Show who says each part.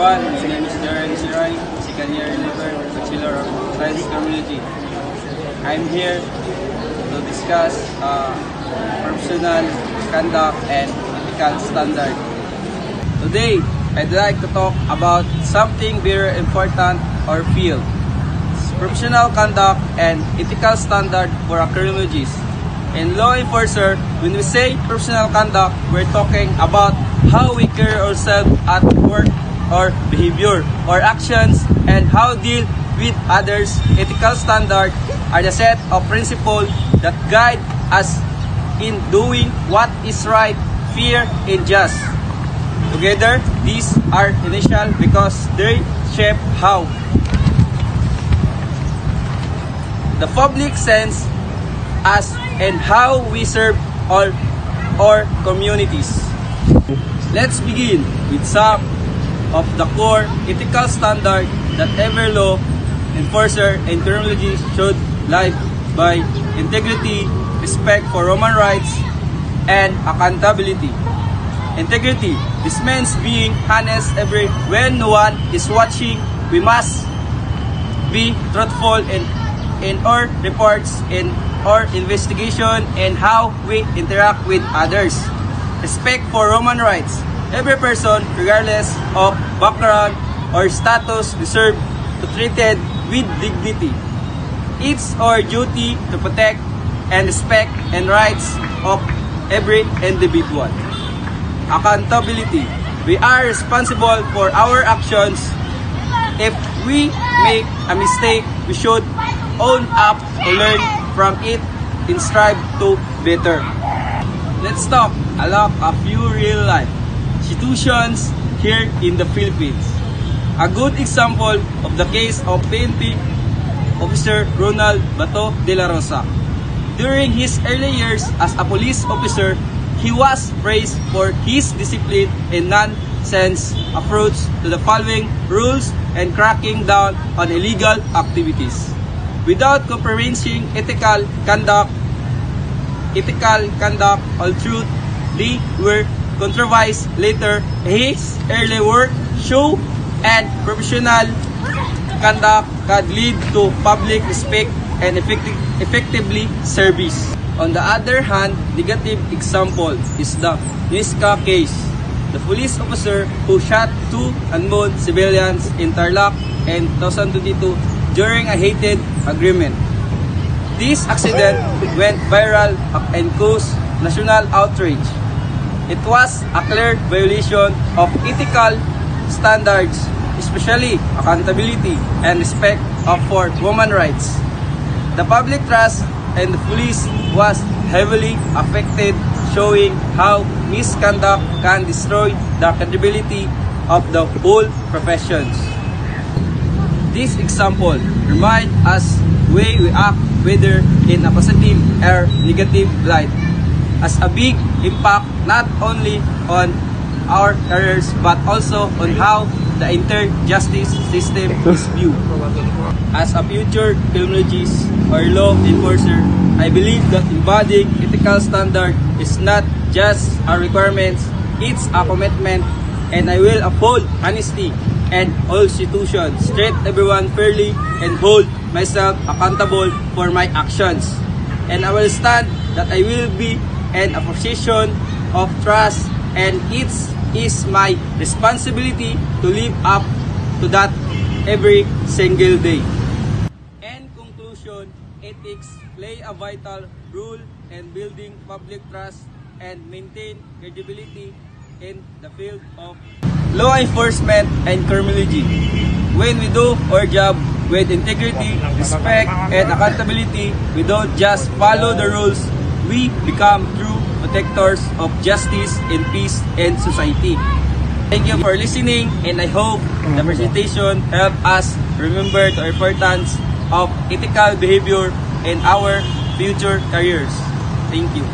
Speaker 1: everyone, my name is Darren Sirai, second year Bachelor of Science Community. I'm here to discuss professional conduct and ethical standard. Today, I'd like to talk about something very important or field. Professional conduct and ethical standard for a criminologist. In law enforcer, when we say professional conduct, we're talking about how we carry ourselves at work or behavior or actions and how deal with others. Ethical standards are the set of principles that guide us in doing what is right, fair, and just. Together, these are essential because they shape how the public sense us and how we serve all our communities. Let's begin with some of the core ethical standards that every law enforcer and criminologist should live by: integrity, respect for human rights, and accountability. Integrity. This means being honest when no one is watching. We must be truthful in our reports, in our investigation, and how we interact with others. Respect for human rights. Every person, regardless of background or status, deserves to be treated with dignity. It's our duty to protect and respect the rights of every individual. Accountability. We are responsible for our actions. If we make a mistake, we should own up to learn from it and strive to better. Let's talk about a few real-life situations here in the Philippines. A good example of the case of PNP officer Ronald Bato de la Rosa. During his early years as a police officer, he was praised for his discipline and nonsense approach to the following rules and cracking down on illegal activities. Without compromising ethical conduct, although they were controversial later, his early work show and professional conduct can lead to public respect and effectively service. On the other hand, negative example is the Nisca case. The police officer who shot two unarmed civilians in Tarlac in 2022 during a heated argument. This accident went viral and caused national outrage. It was a clear violation of ethical standards, especially accountability and respect for human rights. The public trust and the police was heavily affected, showing how misconduct can destroy the credibility of the whole professions. This example reminds us way we act, whether in a positive or negative light, as a big impact not only on our careers but also on how the entire justice system is viewed. As a future criminologist or law enforcer, I believe that embodying ethical standard is not just a requirement, it's a commitment, and I will uphold honesty and all institutions, treat everyone fairly, and hold myself accountable for my actions. And I will stand that I will be in a position of trust, and it is my responsibility to live up to that every single day. In conclusion, ethics play a vital role in building public trust and maintain credibility in the field of law enforcement and criminology. When we do our job with integrity, respect, and accountability, we don't just follow the rules, we become true protectors of justice and peace in society. Thank you for listening, and I hope the presentation helped us remember the importance of ethical behavior in our future careers. Thank you.